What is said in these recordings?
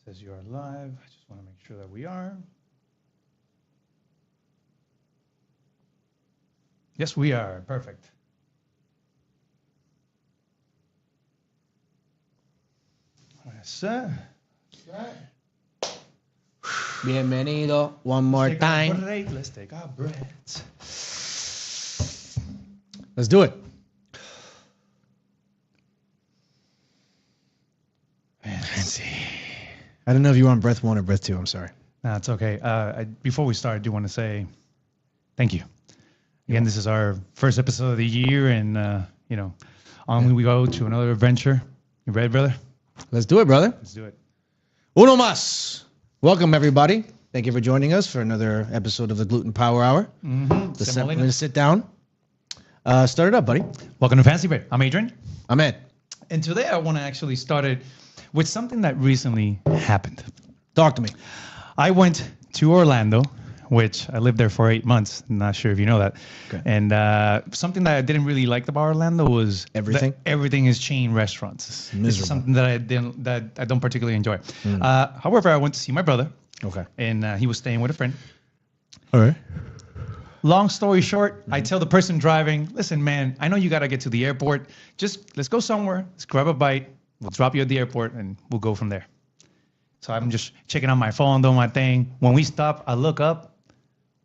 Says you are live. I just want to make sure that we are. Yes, we are. Perfect. Sir. Bienvenido one more time. Let's take our breaths. Let's do it. Fancy. I don't know if you want breath 1 or breath 2. I'm sorry. No, it's okay. Before we start, I do want to say thank you. Again, this is our first episode of the year, and on we go to another adventure. You ready, brother? Let's do it, brother. Let's do it. Uno más. Welcome, everybody. Thank you for joining us for another episode of the Gluten Power Hour. Mm-hmm. The 7 minutes sit down. Start it up, buddy. Welcome to FancyBread. I'm Adrian. I'm Ed. And today I want to actually start it with something that recently happened. Talk to me. I went to Orlando, which I lived there for 8 months. I'm not sure if you know that. Okay. And something that I didn't really like about Orlando was Everything? that everything is chain restaurants. This miserable. is something that I don't particularly enjoy. However, I went to see my brother. Okay. And he was staying with a friend. All right. Long story short, I tell the person driving, listen, man, I know you got to get to the airport. Just let's go somewhere. Let's grab a bite. We'll drop you at the airport and we'll go from there. So I'm just checking on my phone, doing my thing. When we stop, I look up.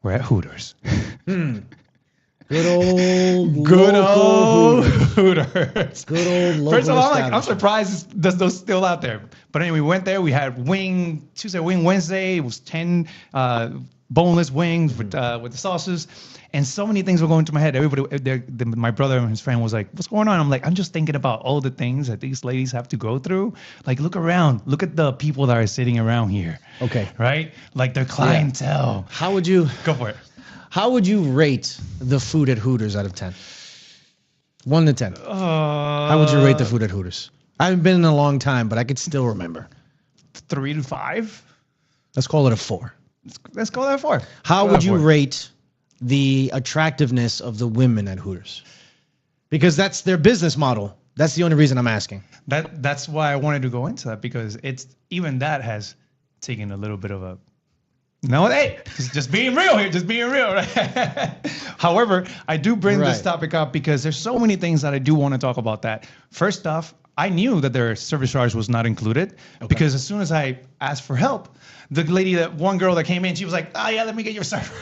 We're at Hooters. Good old Hooters. Good old local First of all, I'm establishment. surprised those still out there. But anyway, we went there. We had Tuesday wing Wednesday. It was 10 boneless wings with the sauces. And so many things were going through my head. Everybody, my brother and his friend was like, what's going on? I'm like, I'm just thinking about all the things that these ladies have to go through. Like, look around. Look at the people that are sitting around here. Okay. Right? Like their clientele. How would you Go for it. How would you rate the food at Hooters out of 10? 1 to 10. How would you rate the food at Hooters? I haven't been in a long time, but I could still remember. 3 to 5. Let's call it a 4. Let's go that far. How would you rate the attractiveness of the women at Hooters? Because that's their business model. That's the only reason I'm asking. That's why I wanted to go into that, because even that has taken a little bit of a just being real here, just being real. Right? However, I do bring this topic up because there's so many things that I do want to talk about that. First off, I knew that their service charge was not included because as soon as I asked for help, the one girl that came in, she was like, oh yeah, let me get your server.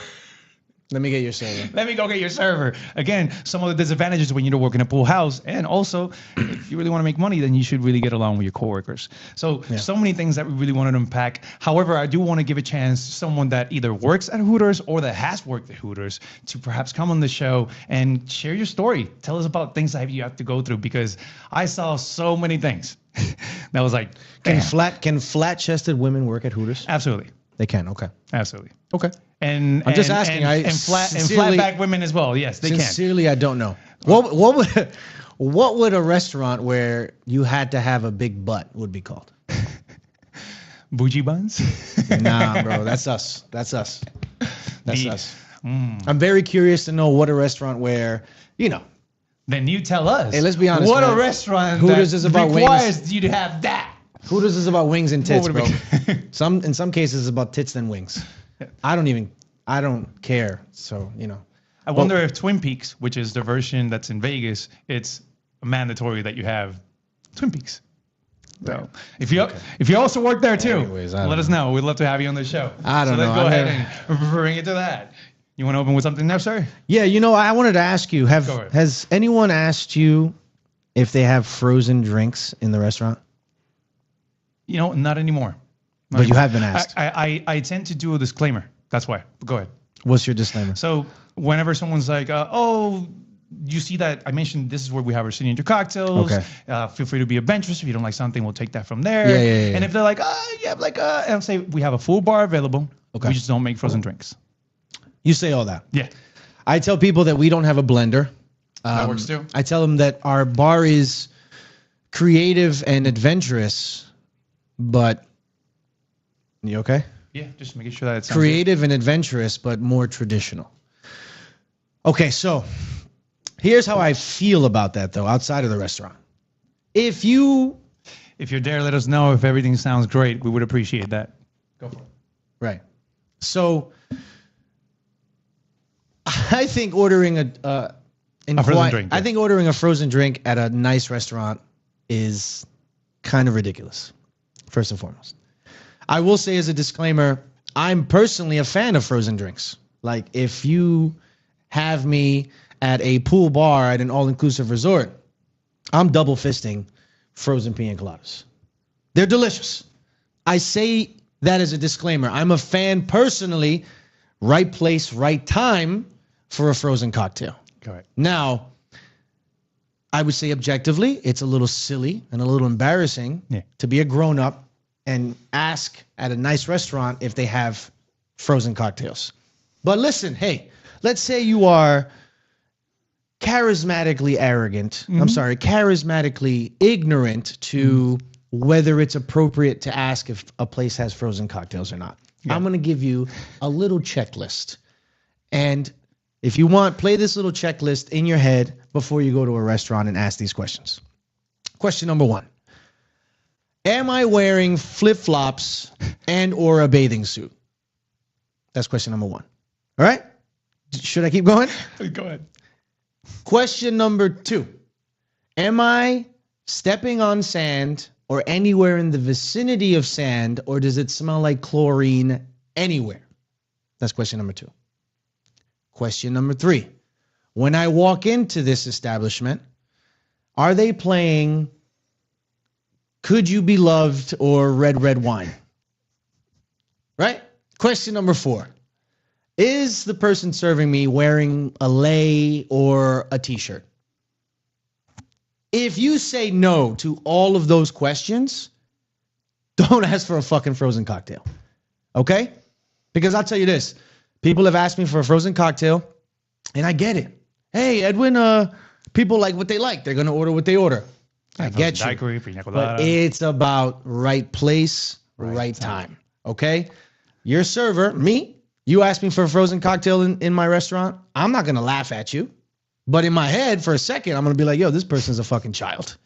Let me get your server. Let me go get your server. Again, some of the disadvantages when you work in a pool house. And also, if you really want to make money, then you should really get along with your coworkers. So many things that we really wanted to unpack. However, I do want to give a chance to someone that either works at Hooters or that has worked at Hooters to perhaps come on the show and share your story. Tell us about things that you have to go through, because I saw so many things that was like, can flat-chested women work at Hooters? Absolutely. They can. Okay. Absolutely. Okay. And I'm just asking. And flat back women as well. Yes, they can. Sincerely, I don't know. What would a restaurant where you had to have a big butt would be called? Bougie buns? Nah, bro. That's us. That's us. I'm very curious to know what a restaurant where, Then you tell us. Hey, let's be honest. What man. a restaurant Hooters is about requires wings. you to have that. Hooters is about wings and tits, bro. Be? In some cases, it's about tits and wings. I don't care. So, I wonder if Twin Peaks, which is the version that's in Vegas, it's mandatory that you have Twin Peaks. So if you also work there too, let us know. We'd love to have you on the show. I don't know. Let's go ahead and bring it to that. You want to open with something there, sir? Yeah, I wanted to ask you, has anyone asked you if they have frozen drinks in the restaurant? Not anymore. But you have been asked. I tend to do a disclaimer. That's why. Go ahead. What's your disclaimer? So whenever someone's like, you see that I mentioned this is where we have our signature cocktails. Okay. Feel free to be adventurous. If you don't like something, we'll take that from there. Yeah. And if they're like, and I'll say we have a full bar available. Okay. We just don't make frozen drinks. You say all that. Yeah. I tell people that we don't have a blender. That works too. I tell them that our bar is creative and adventurous, but you okay? Yeah, just making sure that it's creative and adventurous, but more traditional. Okay, so here's how I feel about that, though, outside of the restaurant. If you if you're there, let us know. If everything sounds great, we would appreciate that. Go for it. Right. So I think ordering a frozen drink. I think ordering a frozen drink at a nice restaurant is kind of ridiculous. First and foremost, I will say as a disclaimer, I'm personally a fan of frozen drinks. Like if you have me at a pool bar at an all-inclusive resort, I'm double fisting frozen pina coladas. They're delicious. I say that as a disclaimer. I'm a fan personally, right place, right time for a frozen cocktail. Correct. Now, I would say objectively, it's a little silly and a little embarrassing to be a grown-up and ask at a nice restaurant if they have frozen cocktails. But listen, hey, let's say you are charismatically arrogant. I'm sorry, charismatically ignorant to whether it's appropriate to ask if a place has frozen cocktails or not. Yeah. I'm going to give you a little checklist. And if you want, play this little checklist in your head before you go to a restaurant and ask these questions. Question number 1. Am I wearing flip-flops and or a bathing suit? That's question number 1. All right? Should I keep going? Go ahead. Question number 2. Am I stepping on sand or anywhere in the vicinity of sand, or does it smell like chlorine anywhere? That's question number 2. Question number 3. When I walk into this establishment, are they playing Could You Be Loved or Red Wine? Right? Question number 4. Is the person serving me wearing a lei or a t-shirt? If you say no to all of those questions, don't ask for a fucking frozen cocktail. Okay? Because I'll tell you this. People have asked me for a frozen cocktail, and I get it. Hey, Edwin, people like what they like. They're going to order what they order. I get you. Daiquiri, pina colada. But it's about right place, right time. Okay? Your server, me, you ask me for a frozen cocktail in my restaurant, I'm not going to laugh at you. But in my head, for a second, I'm going to be like, yo, this person's a fucking child.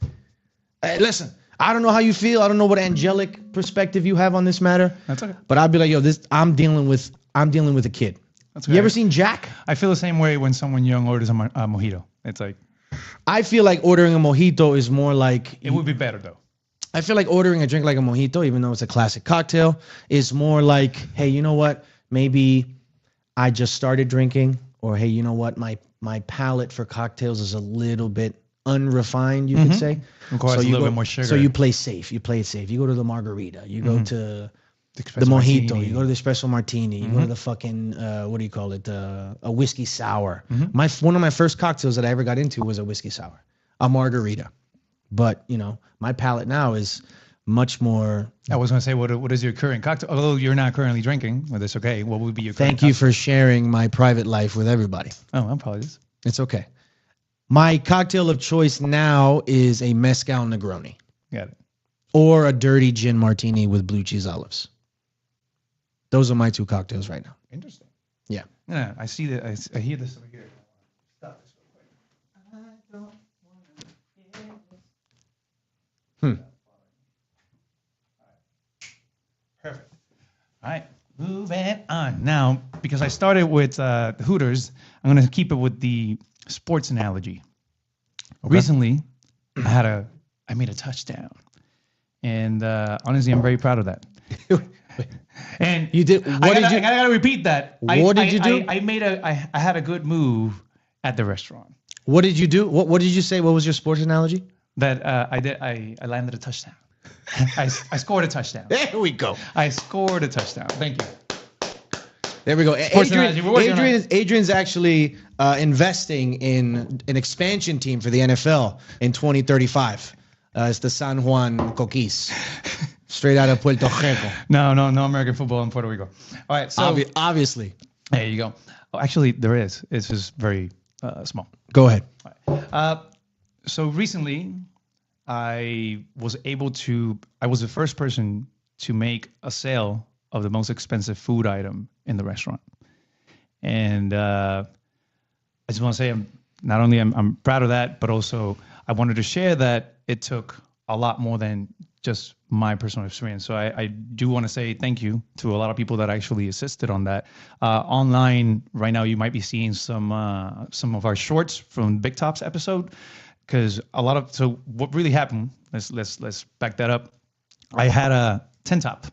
Hey, listen, I don't know how you feel. I don't know what angelic perspective you have on this matter. That's okay. But I'd be like, yo, I'm dealing with a kid. That's You ever seen Jack? I feel the same way when someone young orders a mojito. It's like, I feel like ordering a mojito is more like... It would be better, though. I feel like ordering a drink like a mojito, even though it's a classic cocktail, is more like, hey, you know what? Maybe I just started drinking, or hey, you know what? My palate for cocktails is a little bit unrefined, you could say. Requires a little bit more sugar. So you play safe. You play it safe. You go to the margarita. You go to the mojito. Martini. You go to the espresso martini. You go to the fucking, what do you call it? A whiskey sour. One of my first cocktails that I ever got into was a whiskey sour, a margarita. But, you know, my palate now is much more... I was going to say, what is your current cocktail? Although you're not currently drinking, well, that's okay. What would be your current Thank you for sharing my private life with everybody. Oh, apologies. It's okay. My cocktail of choice now is a mezcal Negroni. Got it. Or a dirty gin martini with blue cheese olives. Those are my 2 cocktails right now. Interesting. Yeah. Yeah, I see that. I hear this over here. Stop this real quick. I don't want to hear this. Perfect. All right, moving on. Now, because I started with Hooters, I'm going to keep it with the sports analogy. Okay. Recently, I made a touchdown, and honestly, I'm very proud of that. And you did. I gotta repeat that. What did you do? I had a good move at the restaurant. What did you do? What did you say? What was your sports analogy? That I landed a touchdown. I scored a touchdown. There we go. I scored a touchdown. Thank you. There we go. Adrian's actually investing in an expansion team for the NFL in 2035. It's the San Juan Coquis. Straight out of Puerto Rico. No American football in Puerto Rico. All right, so obviously. There you go. Oh, actually, there is. It's just very small. Go ahead. Right. So recently, I was the first person to make a sale of the most expensive food item in the restaurant. And I just want to say I'm proud of that, but also I wanted to share that it took a lot more than just my personal experience. So I do want to say thank you to a lot of people that actually assisted on that. Online right now, you might be seeing some of our shorts from Big Top's episode, because so what really happened, let's back that up. I had a 10 top,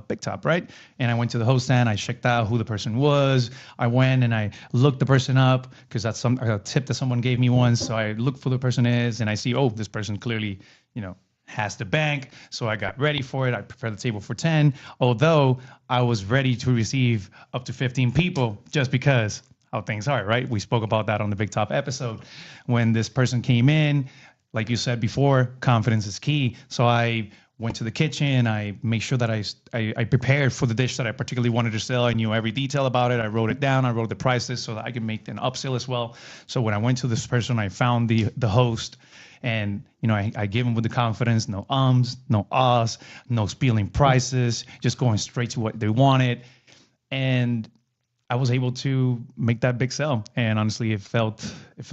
Big Top, right? And I went to the host stand. I checked out who the person was. I went and I looked the person up, because that's a tip that someone gave me once. So I looked for who the person is, and I see, oh, this person clearly, has the bank. So I got ready for it. I prepared the table for 10, although I was ready to receive up to 15 people, just because how things are, right? We spoke about that on the Big Top episode. When this person came in, like you said before, confidence is key. So I went to the kitchen. I made sure that I prepared for the dish that I particularly wanted to sell. I knew every detail about it. I wrote it down. I wrote the prices so that I could make an upsell as well. So when I went to this person, I found the host, and I gave him with the confidence, no ums, no ahs, no spilling prices, just going straight to what they wanted. And I was able to make that big sell. And honestly, it felt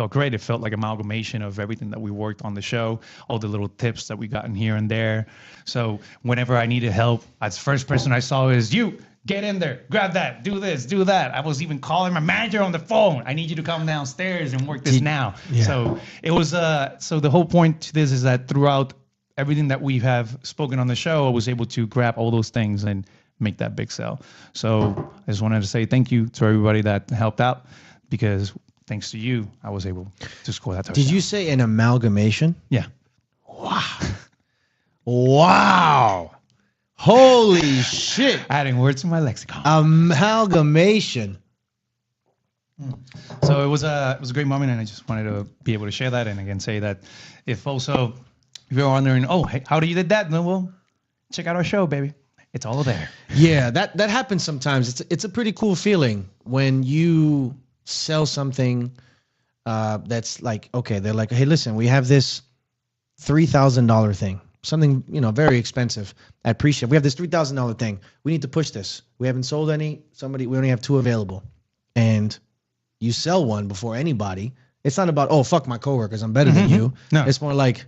great. It felt like amalgamation of everything that we worked on the show, all the little tips that we got in here and there. So whenever I needed help, the first person I saw is you. Get in there, grab that, do this, do that. I was even calling my manager on the phone. I need you to come downstairs and work this now. Yeah. So it was, so the whole point to this is that throughout everything that we have spoken on the show, I was able to grab all those things and make that big sell. So I just wanted to say thank you to everybody that helped out, because thanks to you, I was able to score that touchdown. Did you say an amalgamation? Yeah. Wow. Wow. Holy shit. Adding words to my lexicon. Amalgamation. So it was a great moment, and I just wanted to be able to share that, and again say that if you're wondering, oh, hey, how do you did that? No, well, check out our show, baby. It's all there. Yeah, that happens sometimes. It's a pretty cool feeling when you sell something that's like, okay, they're like, hey, listen, we have this $3,000 thing, something very expensive. I appreciate it. We have this $3,000 thing. We need to push this. We haven't sold any. We only have 2 available, and you sell one before anybody. It's not about, oh, fuck my coworkers, I'm better than you. No, it's more like,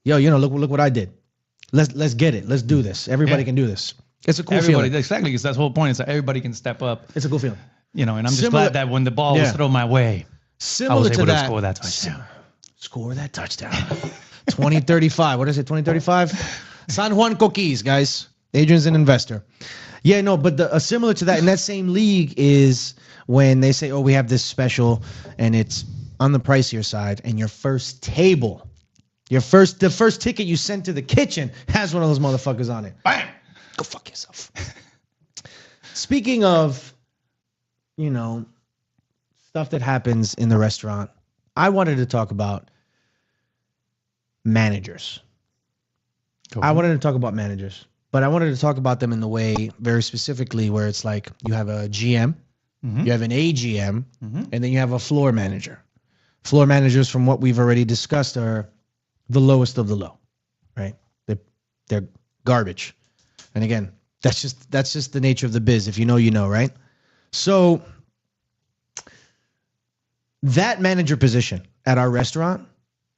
yo, look what I did. Let's get it. Let's do this. Everybody can do this. It's a cool feeling. Exactly, because that's the whole point, is that everybody can step up. It's a cool feeling. And I'm just glad that when the ball was thrown my way, I was able to score that touchdown. Score that touchdown. 2035. What is it, 2035? San Juan Coquis, guys. Adrian's an investor. Yeah, no, but similar to that, in that same league is when they say, oh, we have this special, and it's on the pricier side, and your first table, the first ticket you sent to the kitchen has one of those motherfuckers on it. Bam! Go fuck yourself. Speaking of, stuff that happens in the restaurant, I wanted to talk about managers. I wanted to talk about managers, but I wanted to talk about them in the way very specifically where it's like you have a GM, you have an AGM, and then you have a floor manager. Floor managers, from what we've already discussed, are the lowest of the low, right? They're garbage. And again, that's just the nature of the biz. If you know, you know, right? So that manager position at our restaurant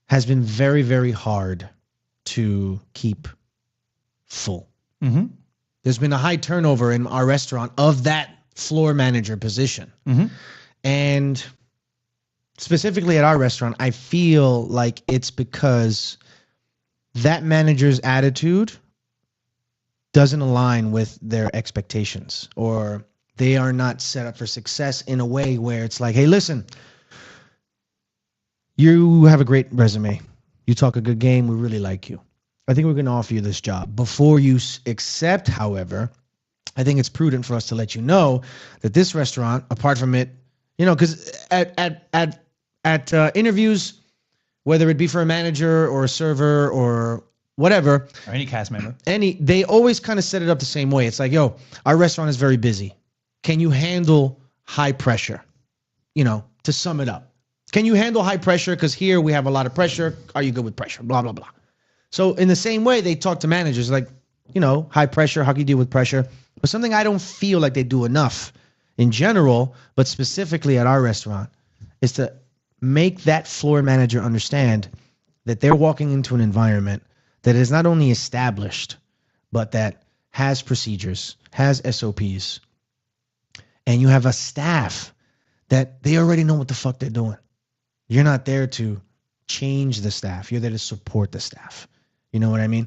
has been very, very hard to keep full. There's been a high turnover in our restaurant of that floor manager position. And specifically at our restaurant, I feel like it's because that manager's attitude doesn't align with their expectations, or they are not set up for success in a way where it's like, hey, listen, you have a great resume. You talk a good game. We really like you. I think we're going to offer you this job. Before you accept, however, I think it's prudent for us to let you know that this restaurant, apart from it, because at interviews, whether it be for a manager or a server or whatever, or any cast member, they always kind of set it up the same way. It's like, yo, our restaurant is very busy. Can you handle high pressure? To sum it up, can you handle high pressure? Because here we have a lot of pressure. Are you good with pressure? Blah, blah, blah. So in the same way, they talk to managers like, high pressure, how can you deal with pressure? But something I don't feel like they do enough in general, but specifically at our restaurant, is to make that floor manager understand that they're walking into an environment that is not only established, but that has procedures, has SOPs, and you have a staff that they already know what the fuck they're doing. You're not there to change the staff. You're there to support the staff. You know what I mean?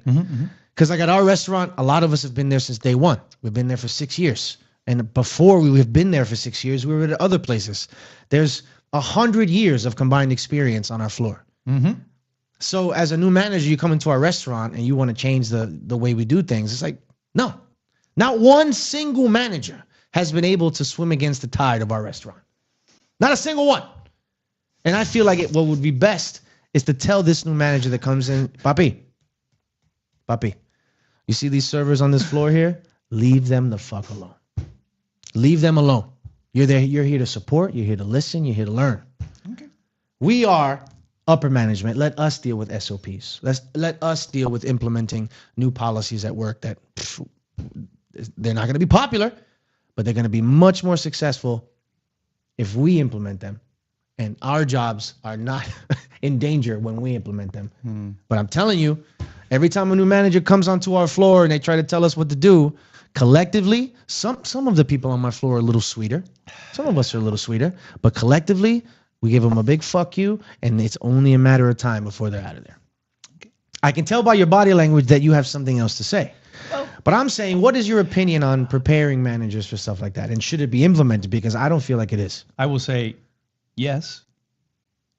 Because like at our restaurant, a lot of us have been there since day one. We've been there for 6 years. And before we have been there for 6 years, we were at other places. There's 100 years of combined experience on our floor. So as a new manager, you come into our restaurant and you want to change the way we do things. It's like, no. Not one single manager has been able to swim against the tide of our restaurant. Not a single one. And I feel like what would be best is to tell this new manager that comes in, Papi, you see these servers on this floor here? Leave them the fuck alone. Leave them alone. You're there. You're here to support. You're here to listen. You're here to learn. Okay. We are upper management. Let us deal with SOPs. Let us deal with implementing new policies at work that they're not going to be popular, but they're going to be much more successful if we implement them. And our jobs are not in danger when we implement them. But I'm telling you, every time a new manager comes onto our floor and they try to tell us what to do, collectively, some of the people on my floor are a little sweeter. Some of us are a little sweeter. But collectively, we give them a big fuck you, and it's only a matter of time before they're out of there. Okay. I can tell by your body language that you have something else to say. But I'm saying, what is your opinion on preparing managers for stuff like that? And should it be implemented? Because I don't feel like it is. I will say yes.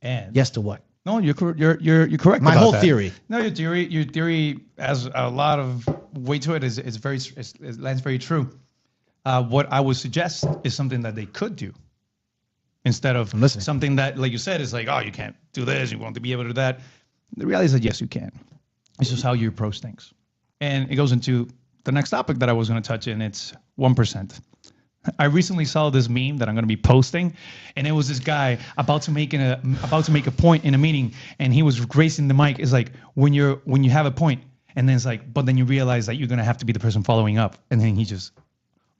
And yes to what? No, you're correct. My whole theory. No, your theory has a lot of weight to it. It lands very true. What I would suggest is something that they could do instead of something that, like you said, is like, oh, you can't do this. You want to be able to do that. The reality is that yes, you can. It's just how you approach things, and it goes into the next topic that I was going to touch in. It's 1%. I recently saw this meme that I'm going to be posting, and it was this guy about to make a point in a meeting, and he was raising the mic. It's like when you have a point, and then it's like, but then you realize that you're going to have to be the person following up, and then he just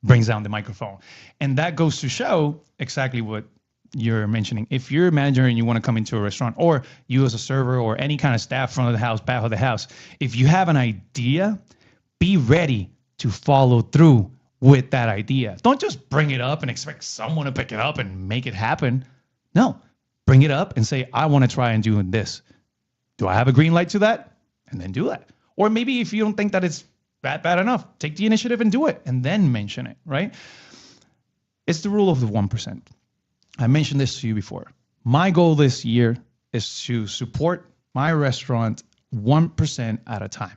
brings down the microphone, and that goes to show exactly what you're mentioning. If you're a manager and you want to come into a restaurant, or you as a server, or any kind of staff, front of the house, back of the house, if you have an idea, be ready to follow through with that idea. Don't just bring it up and expect someone to pick it up and make it happen. No, bring it up and say, I want to try and do this. Do I have a green light to that? And then do that. Or maybe if you don't think that it's bad enough, take the initiative and do it, and then mention it, right? It's the rule of the 1%. I mentioned this to you before. My goal this year is to support my restaurant 1% at a time.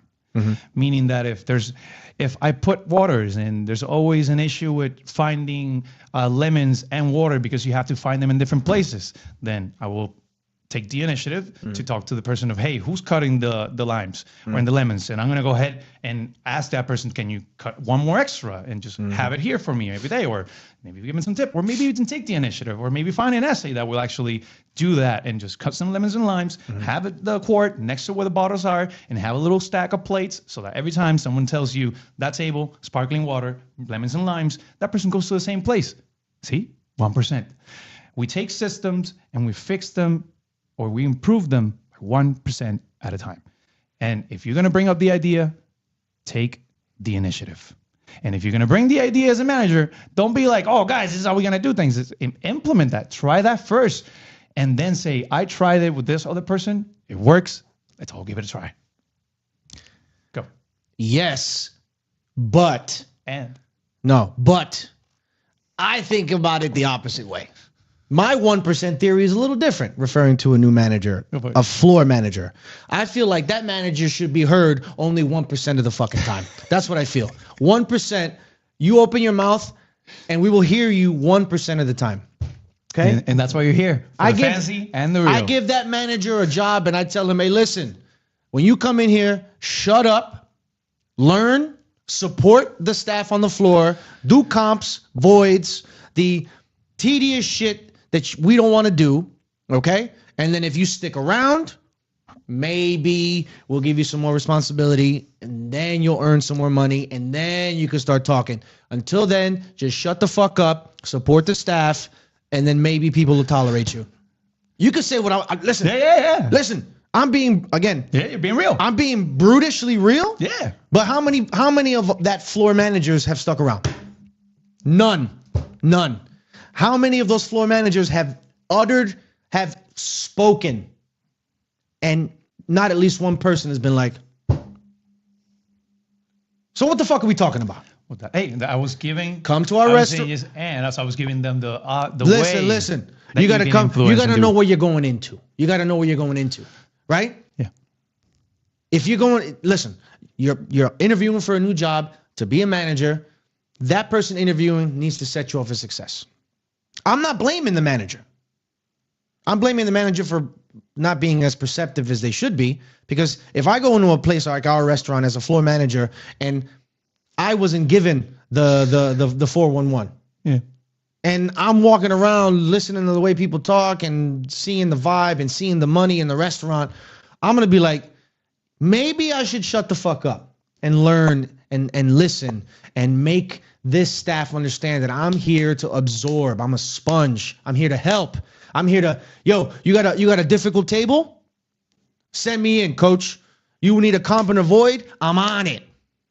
Meaning that if I put waters in, there's always an issue with finding lemons and water because you have to find them in different places. Then I will take the initiative to talk to the person of, hey, who's cutting the limes or the lemons? And I'm going to go ahead and ask that person, can you cut one more extra and just have it here for me every day? Or maybe give me some tip, or maybe you can take the initiative, or maybe find an essay that will actually do that and just cut some lemons and limes, have the quart next to where the bottles are, and have a little stack of plates so that every time someone tells you that table, sparkling water, lemons and limes, that person goes to the same place. See? 1%. We take systems and we fix them, or we improve them 1% at a time. And if you're going to bring up the idea, take the initiative. And if you're going to bring the idea as a manager, don't be like, oh, guys, this is how we're going to do things. It's implement that. Try that first. And then say, I tried it with this other person. It works. Let's all give it a try. Go. Yes, but. And. No, but I think about it the opposite way. My 1% theory is a little different, referring to a new manager, a floor manager. I feel like that manager should be heard only 1% of the fucking time. That's what I feel. 1%, you open your mouth, and we will hear you 1% of the time. Okay? And that's why you're here. For the fancy and the real. I give that manager a job, and I tell him, hey, listen, when you come in here, shut up, learn, support the staff on the floor, do comps, voids, the tedious shit that we don't want to do, okay? And then if you stick around, maybe we'll give you some more responsibility, and then you'll earn some more money, and then you can start talking. Until then, just shut the fuck up, support the staff, and then maybe people will tolerate you. You could say what I listen. Yeah. Listen, I'm being, again. Yeah, you're being real. I'm being brutishly real. Yeah. But how many of that floor managers have stuck around? None. How many of those floor managers have spoken, and not at least one person has been like, so what the fuck are we talking about? Hey, I was giving. Come to our restaurant. And that's I was giving them the Listen. You gotta come. You gotta know what you're going into. You gotta know what you're going into, right? Yeah. If you're going, listen, you're interviewing for a new job to be a manager. That person interviewing needs to set you up for success. I'm not blaming the manager. I'm blaming the manager for not being as perceptive as they should be. Because if I go into a place like our restaurant as a floor manager and I wasn't given the 411, yeah, and I'm walking around listening to the way people talk and seeing the vibe and seeing the money in the restaurant, I'm gonna be like, maybe I should shut the fuck up and learn and listen and make this staff understand that I'm here to absorb. I'm a sponge. I'm here to help. I'm here to, you got a difficult table? Send me in, coach. You need a comp and avoid? I'm on it.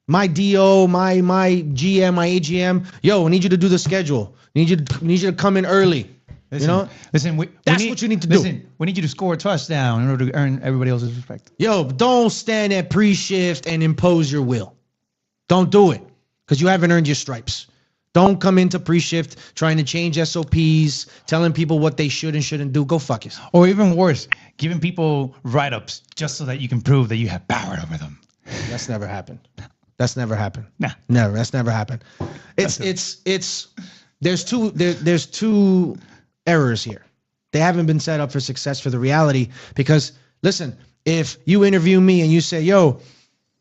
My DO, my GM, my AGM. I need you to do the schedule. Need you to come in early. Listen, that's what you need to do. Listen, we need you to score a touchdown in order to earn everybody else's respect. Don't stand at pre-shift and impose your will. Don't do it, because you haven't earned your stripes. Don't come into pre-shift trying to change SOPs, telling people what they should and shouldn't do. Go fuck yourself. Or even worse, giving people write-ups just so that you can prove that you have power over them. That's never happened. That's never happened. Nah. Never. That's never happened. There's two errors here. They haven't been set up for success for the reality, because listen, if you interview me and you say,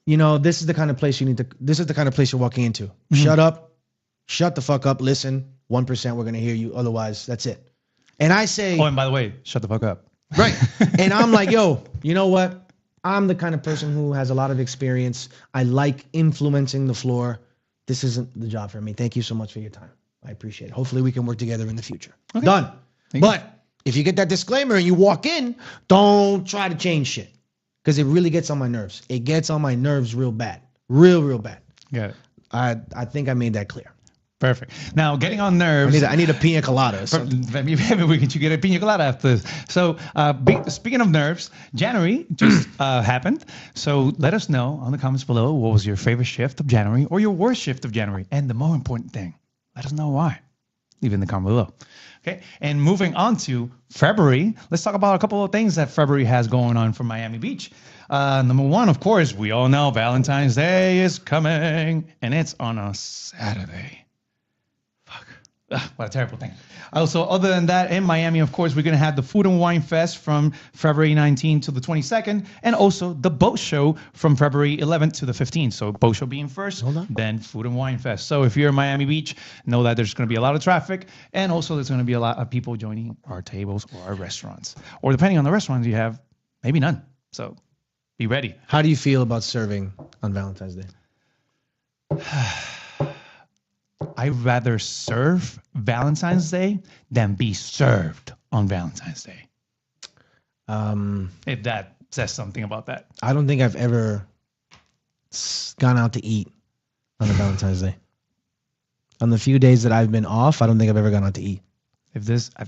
this is the kind of place this is the kind of place you're walking into. Mm-hmm. Shut up. Shut the fuck up. Listen, 1%, we're going to hear you. Otherwise, that's it. And I say, and by the way, shut the fuck up. Right. And I'm like, you know what? I'm the kind of person who has a lot of experience. I like influencing the floor. This isn't the job for me. Thank you so much for your time. I appreciate it. Hopefully we can work together in the future. Okay. Done. But if you get that disclaimer and you walk in, don't try to change shit, because it really gets on my nerves. It gets on my nerves real bad. Real bad. Got it. I think I made that clear. Perfect. Now, getting on nerves. I need a pina colada. Maybe we can get a pina colada after this. So, speaking of nerves, January just happened. So let us know on the comments below, what was your favorite shift of January or your worst shift of January? And the more important thing, let us know why. Leave in the comment below. Okay. And moving on to February, let's talk about a couple of things that February has going on for Miami Beach. Number one, of course, we all know Valentine's Day is coming, and it's on a Saturday. What a terrible thing. Also, other than that, in Miami, of course, we're going to have the Food and Wine Fest from February 19th to the 22nd, and also the Boat Show from February 11th to the 15th. So Boat Show being first, then Food and Wine Fest. So if you're in Miami Beach, know that there's going to be a lot of traffic, and also there's going to be a lot of people joining our tables or our restaurants. Or depending on the restaurants you have, maybe none. So be ready. How do you feel about serving on Valentine's Day? I'd rather serve Valentine's Day than be served on Valentine's Day. If that says something about that. I don't think I've ever gone out to eat on a Valentine's Day. On the few days that I've been off, I don't think I've ever gone out to eat. If this, I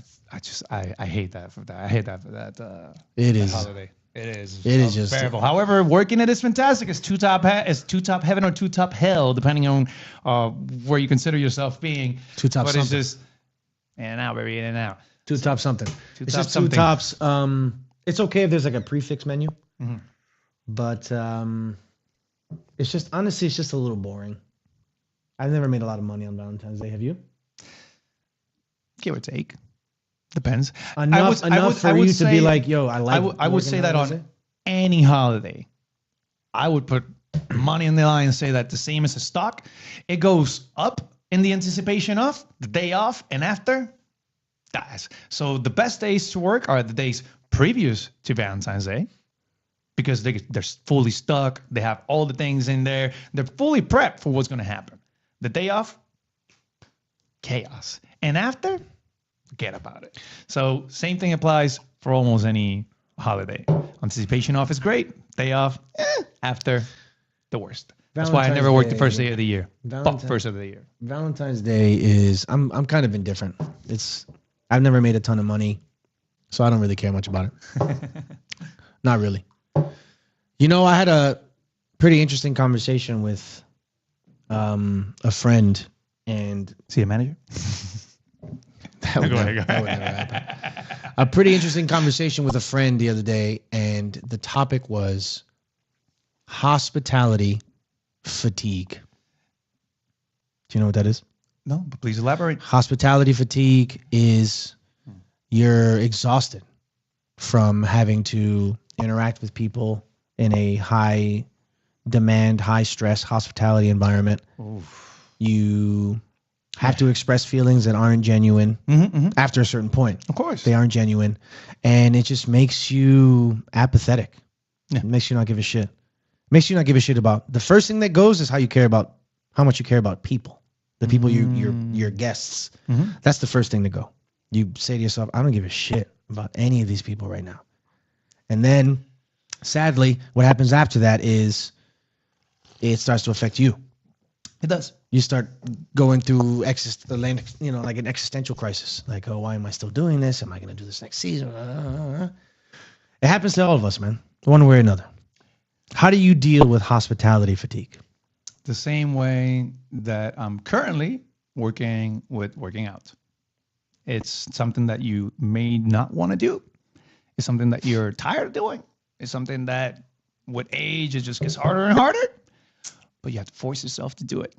hate that for that. I hate that for that. It is holiday. It is. It is just terrible. However, working it is fantastic. It's two top heaven or two top hell, depending on where you consider yourself being. Two top something. It's just in and out, baby, in and out. Two top something. It's just two tops. It's okay if there's like a prefix menu, but it's just, honestly, it's just a little boring. I've never made a lot of money on Valentine's Day. Have you? Give or take. Depends. Enough for you to be like, I like. I would say that on any holiday, I would put money in the line and say that the same as a stock, it goes up in the anticipation of the day off, and after, dies. So the best days to work are the days previous to Valentine's Day, because they're fully stuck. They have all the things in there. They're fully prepped for what's going to happen. The day off, chaos. And after, forget about it. So same thing applies for almost any holiday. Anticipation off is great. Day off, after, the worst. That's why I never worked the first day of the year. First of the year. Valentine's Day is I'm kind of indifferent. I've never made a ton of money, so I don't really care much about it. Not really. You know, I had a pretty interesting conversation with a friend, and see a manager. That would never happen. A pretty interesting conversation with a friend the other day, and the topic was hospitality fatigue. Do you know what that is? No, but please elaborate. Hospitality fatigue is you're exhausted from having to interact with people in a high demand, high stress hospitality environment. Oof. You have to express feelings that aren't genuine after a certain point. Of course. They aren't genuine. And it just makes you apathetic. Yeah. It makes you not give a shit. Makes you not give a shit about. The first thing that goes is how much you care about people. The people your guests. That's the first thing to go. You say to yourself, I don't give a shit about any of these people right now. And then sadly, what happens after that is it starts to affect you. It does. You start going through like an existential crisis. Like, oh, why am I still doing this? Am I going to do this next season? It happens to all of us, man, one way or another. How do you deal with hospitality fatigue? The same way that I'm currently working with working out. It's something that you may not want to do. It's something that you're tired of doing. It's something that with age, it just gets harder and harder. But you have to force yourself to do it.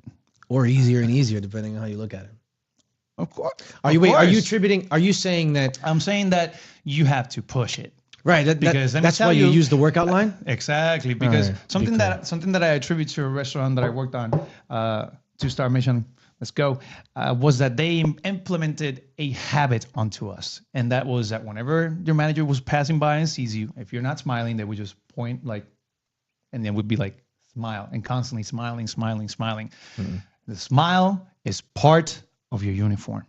Or easier and easier, depending on how you look at it. Of course. Are you saying that? I'm saying that you have to push it. Right. That's why you use the workout line? Exactly. Because something that I attribute to a restaurant that I worked on, 2-star Michelin, let's go, was that they implemented a habit onto us. And that was that whenever your manager was passing by and sees you, if you're not smiling, they would just point and then would be like, smile, and constantly smiling. The smile is part of your uniform.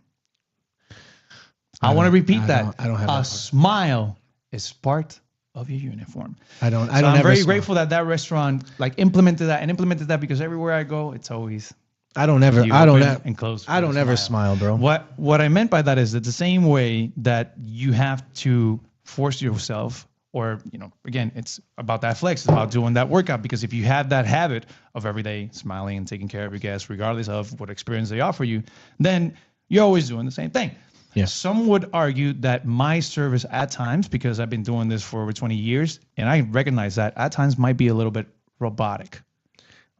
I want to repeat that. I don't have a smile is part of your uniform. I'm very grateful that restaurant implemented that because everywhere I go, it's always I don't ever smile, bro. What I meant by that is that the same way that you have to force yourself, or, again, it's about that flex. It's about doing that workout, because if you have that habit of every day smiling and taking care of your guests, regardless of what experience they offer you, then you're always doing the same thing. Yes. Some would argue that my service at times, because I've been doing this for over 20 years, and I recognize that at times might be a little bit robotic,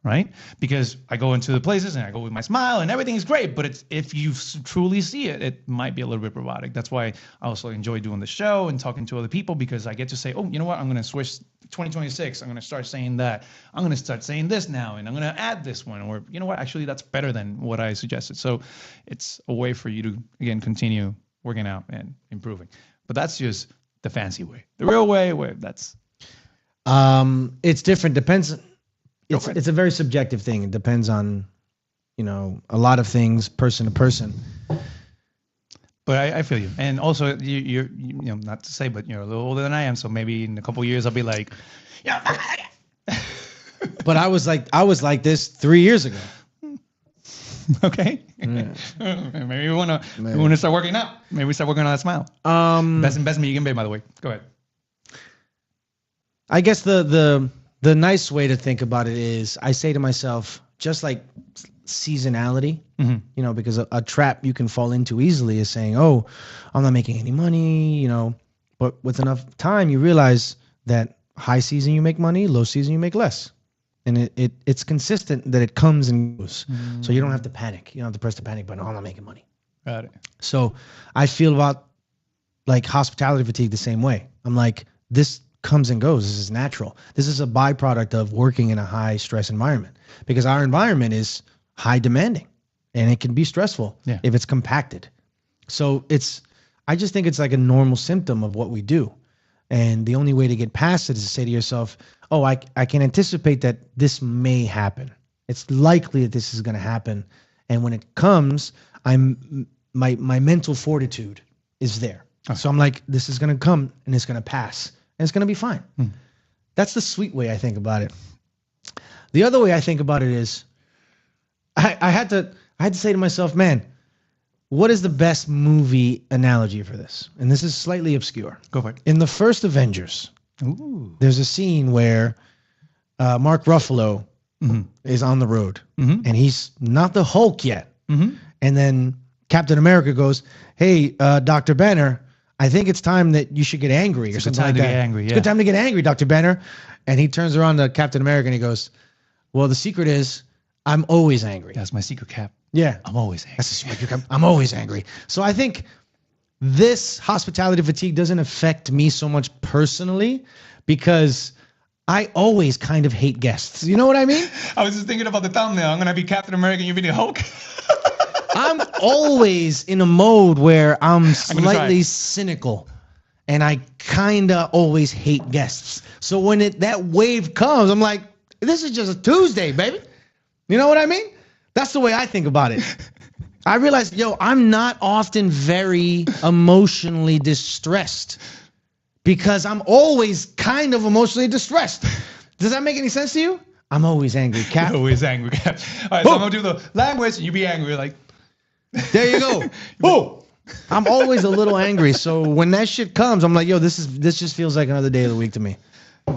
right? Because I go into the places and I go with my smile and everything is great, but if you truly see it, it might be a little bit robotic. That's why I also enjoy doing the show and talking to other people, because I get to say, oh, you know what? I'm going to switch 2026. I'm going to start saying that. I'm going to start saying this now, and I'm going to add this one, or you know what? Actually, that's better than what I suggested. So it's a way for you to, again, continue working out and improving. But that's just the fancy way. The real way, that's... It's different. Depends... It's a very subjective thing. It depends on, a lot of things, person to person. But I feel you, and also you're not to say, but you're a little older than I am, so maybe in a couple of years I'll be like, yeah. But I was like this 3 years ago. Okay. Yeah. Maybe we want to start working out. Maybe we start working on that smile. Best investment you can make, by the way. Go ahead. I guess the nice way to think about it is, I say to myself, just like seasonality, because a trap you can fall into easily is saying, oh, I'm not making any money, but with enough time, you realize that high season you make money, low season you make less. And it's consistent that it comes and goes. So you don't have to panic. You don't have to press the panic button. Oh, I'm not making money. Got it. So I feel about hospitality fatigue the same way. I'm like, this comes and goes. This is natural. This is a byproduct of working in a high stress environment, because our environment is high demanding and it can be stressful if it's compacted. So I just think it's like a normal symptom of what we do. And the only way to get past it is to say to yourself, oh, I can anticipate that this may happen. It's likely that this is going to happen. And when it comes, my mental fortitude is there. Okay. So I'm like, this is going to come and it's going to pass. and it's going to be fine. That's the sweet way I think about it. The other way I think about it is I had to say to myself, man, what is the best movie analogy for this? And this is slightly obscure. Go for it. In the first Avengers, there's a scene where Mark Ruffalo is on the road, and he's not the Hulk yet. And then Captain America goes, "Hey, Dr. Banner, I think it's time that you should get angry," or something like that. It's a good time to get angry, Dr. Banner. And he turns around to Captain America and he goes, "Well, the secret is I'm always angry." That's my secret, Cap. Yeah. I'm always angry. That's the secret. I'm always angry. So I think this hospitality fatigue doesn't affect me so much personally because I always kind of hate guests. You know what I mean? I was just thinking about the thumbnail. I'm going to be Captain America and you're being Hulk. I'm always in a mode where I'm slightly cynical, and I kind of always hate guests. So when that wave comes, I'm like, this is just a Tuesday, baby. You know what I mean? That's the way I think about it. I realize, I'm not often very emotionally distressed because I'm always kind of emotionally distressed. Does that make any sense to you? I'm always angry, Cap. You're always angry, Cap. All right, so I'm going to do the language, and you be angry, like. There you go. Boom. I'm always a little angry. So when that shit comes, I'm like, this just feels like another day of the week to me.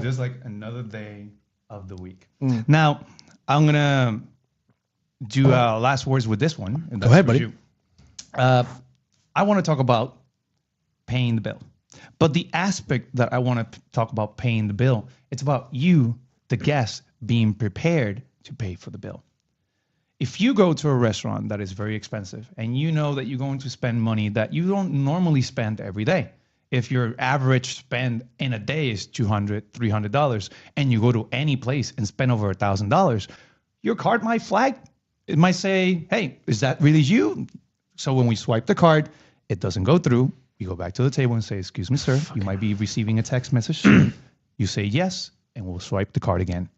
Just like another day of the week. Now, I'm going to do last words with this one. Go ahead, buddy. I want to talk about paying the bill. But the aspect that I want to talk about paying the bill, it's about you, the guest, being prepared to pay for the bill. If you go to a restaurant that is very expensive and you know that you're going to spend money that you don't normally spend every day, if your average spend in a day is $200, $300, and you go to any place and spend over $1,000, your card might flag. It might say, "Hey, is that really you?" So when we swipe the card, it doesn't go through. We go back to the table and say, "Excuse me, sir, you might be receiving a text message." You say yes, and we'll swipe the card again.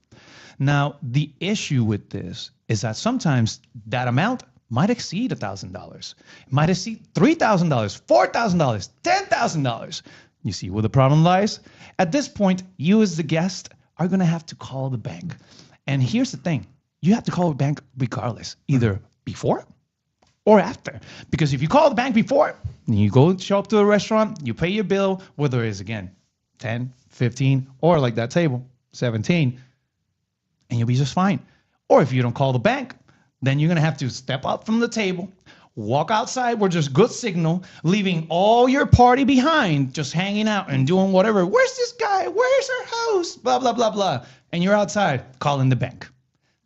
Now, the issue with this is that sometimes that amount might exceed $1,000. It might exceed $3,000, $4,000, $10,000. You see where the problem lies? At this point, you as the guest are going to have to call the bank. And here's the thing. You have to call the bank regardless, either before or after. Because if you call the bank before, you go show up to a restaurant, you pay your bill, whether it's, again, 10, 15, or like that table, 17, and you'll be just fine. Or if you don't call the bank, then you're going to have to step out from the table, walk outside where there's good signal, leaving all your party behind, just hanging out and doing whatever. Where's this guy? Where's our house? Blah, blah, blah, blah. And you're outside calling the bank.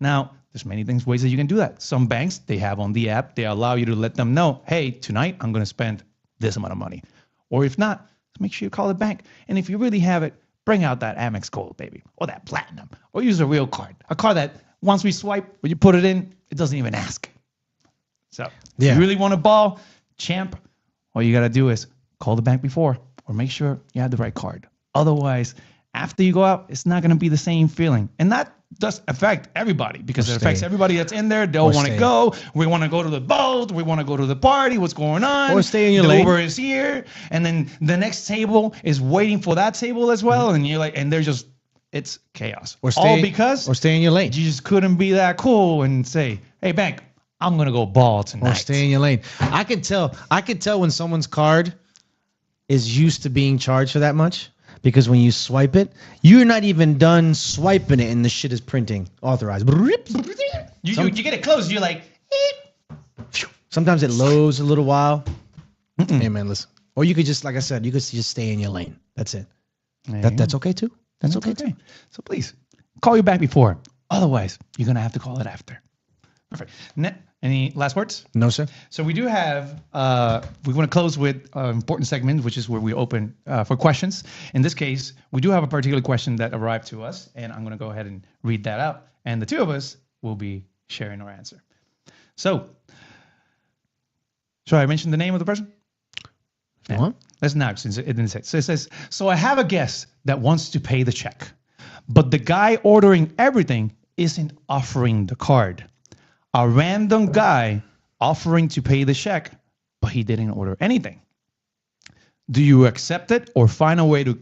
Now, there's many ways that you can do that. Some banks, they have on the app, they allow you to let them know, "Hey, tonight I'm going to spend this amount of money." Or if not, make sure you call the bank. And if you really have it, bring out that Amex Gold, baby, or that Platinum, or use a real card. A card that once we swipe, when you put it in, it doesn't even ask. So if you really want to ball, champ, all you got to do is call the bank before or make sure you have the right card. Otherwise, after you go out, it's not going to be the same feeling. And that does affect everybody because it affects everybody that's in there. They'll want to go. We want to go to the boat. We want to go to the party. What's going on? Or stay in your lane. The Uber is here. And then the next table is waiting for that table as well. And you're like, and they're just, it's chaos. Or stay in your lane. You just couldn't be that cool and say, "Hey, bank, I'm going to go ball tonight." Or stay in your lane. I could tell when someone's card is used to being charged for that much. Because when you swipe it, you're not even done swiping it and the shit is printing authorized. You get it close, you're like, sometimes it loads a little while. Hey, man, listen. Or you could just, like I said, you could just stay in your lane. That's it. That's okay too. That's okay too. So please, call you back before. Otherwise, you're going to have to call it after. Perfect. Any last words? No, sir. So we do have, we want to close with an important segment, which is where we open for questions. In this case, we do have a particular question that arrived to us, and I'm going to go ahead and read that out. And the two of us will be sharing our answer. So, should I mention the name of the person? What? Let's not, since it didn't say. So it says, "So I have a guest that wants to pay the check, but the guy ordering everything isn't offering the card. A random guy offering to pay the check, but he didn't order anything. Do you accept it or find a way to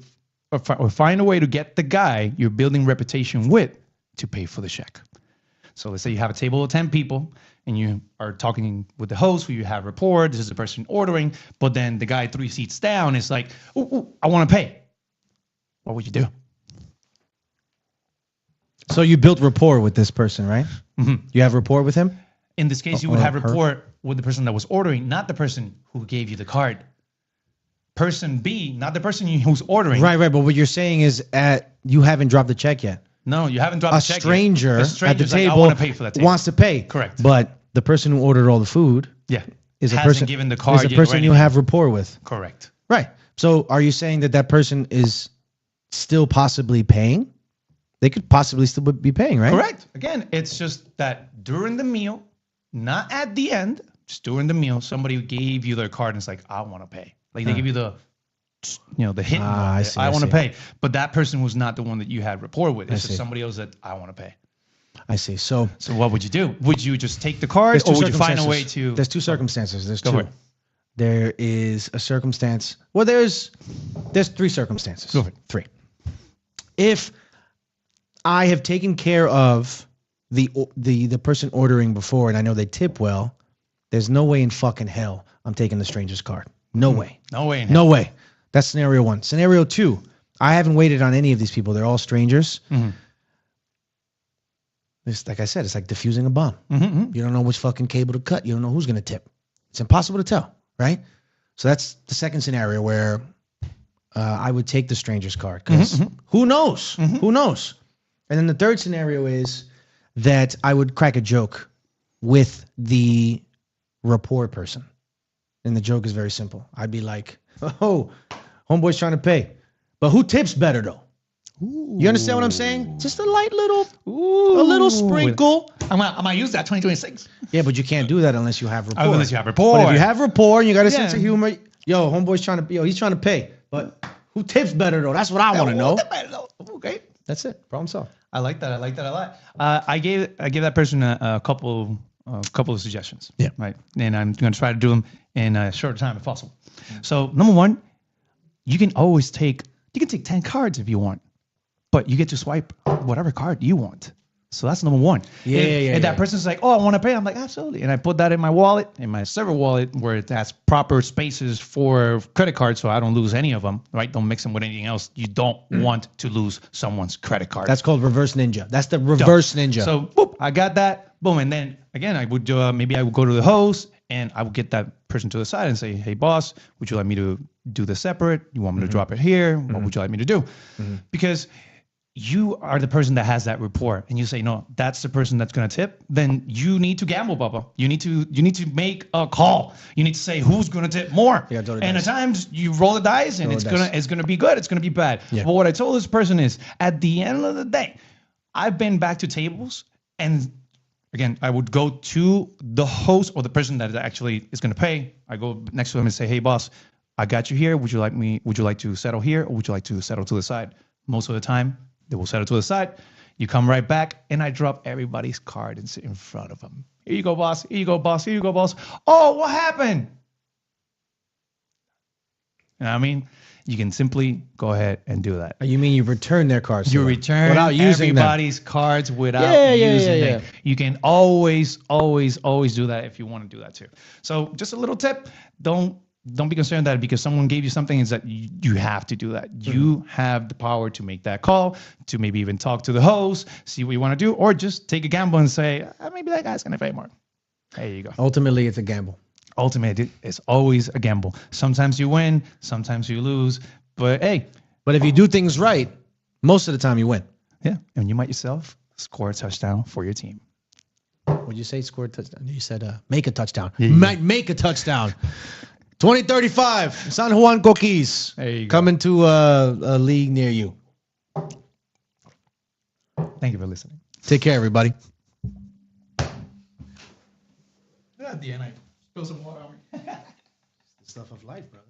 or find a way to get the guy you're building reputation with to pay for the check. So let's say you have a table of 10 people and you are talking with the host who you have rapport. This is the person ordering, but then the guy 3 seats down is like, ooh, I want to pay. What would you do? So you built rapport with this person, right? Mm-hmm. You have rapport with him? In this case, you would have rapport with the person that was ordering, not the person who gave you the card. Person B, not the person who's ordering. Right. But what you're saying is you haven't dropped the check yet. No, you haven't dropped the check yet. A stranger at the table like, I want to pay for that table. Wants to pay. Correct. But the person who ordered all the food is a person given the card is a person you have rapport with. Correct. Right. So are you saying that person is still possibly paying? They could possibly still be paying, right? Correct. Again, it's just that during the meal, not at the end, just during the meal, somebody gave you their card and it's like, I want to pay. Like they give you the hint. I want to pay. But that person was not the one that you had rapport with. It's just somebody else that I want to pay. I see. So what would you do? Would you just take the card or would you find a way to? There's two circumstances. There's two. There is a circumstance. Well, there's 3 circumstances. Go ahead. 3. If I have taken care of the person ordering before and I know they tip well, there's no way in fucking hell I'm taking the stranger's card. No way. No way in hell. No way. That's scenario 1. Scenario 2, I haven't waited on any of these people. They're all strangers. Mm-hmm. It's like I said, it's like diffusing a bomb. Mm-hmm. You don't know which fucking cable to cut. You don't know who's going to tip. It's impossible to tell, right? So that's the second scenario where I would take the stranger's card because who knows? Mm-hmm. Who knows? And then the third scenario is that I would crack a joke with the rapport person. And the joke is very simple. I'd be like, oh, homeboy's trying to pay. But who tips better, though? Ooh. You understand what I'm saying? Just a light little, a little sprinkle. I'm gonna use that 2026. Yeah, but you can't do that unless you have rapport. Unless you have rapport. But if you have rapport and you got a sense of humor, homeboy's trying to, he's trying to pay. But who tips better, though? That's what I want to know. Okay. That's it. Problem solved. I like that. I like that a lot. I gave that person a couple of suggestions. Yeah. Right. And I'm going to try to do them in a short time if possible. So number 1, you can take 10 cards if you want, but you get to swipe whatever card you want. So that's number 1. If that person's like, oh, I want to pay, I'm like, absolutely. And I put that in my wallet, in my server wallet, where it has proper spaces for credit cards so I don't lose any of them, right? Don't mix them with anything else. You don't want to lose someone's credit card. That's called reverse ninja. That's the reverse ninja. So, boop, I got that. Boom. And then, again, I would maybe I would go to the host and I would get that person to the side and say, hey, boss, would you like me to do this separate? You want me to drop it here? What would you like me to do? Because you are the person that has that rapport and you say, no, that's the person that's going to tip, then you need to gamble, Bubba. You need to make a call. You need to say who's going to tip more. And at times you roll the dice and it's going to be good. It's going to be bad. Yeah. But what I told this person is at the end of the day, I've been back to tables and again, I would go to the host or the person that actually is going to pay. I go next to him and say, hey boss, I got you here. Would you like to settle here or would you like to settle to the side? Most of the time, they will settle to the side. You come right back, and I drop everybody's card and sit in front of them. Here you go, boss. Here you go, boss. Here you go, boss. Oh, what happened? You know what I mean? You can simply go ahead and do that. You mean you return their cards? You return without using everybody's cards without using them. You can always do that if you want to do that too. So just a little tip. Don't be concerned that because someone gave you something is that you have to do that. You have the power to make that call, to maybe even talk to the host, see what you want to do, or just take a gamble and say, maybe that guy's going to pay more. There you go. Ultimately, it's a gamble. Ultimately, it's always a gamble. Sometimes you win, sometimes you lose, but hey. But if you do things right, most of the time you win. Yeah, and you might yourself score a touchdown for your team. What did you say, score a touchdown? You said make a touchdown. Yeah. Might make a touchdown. 2035, San Juan Coquis coming to a league near you. Thank you for listening. Take care, everybody. At the end, I spill some water on me. The stuff of life, brother.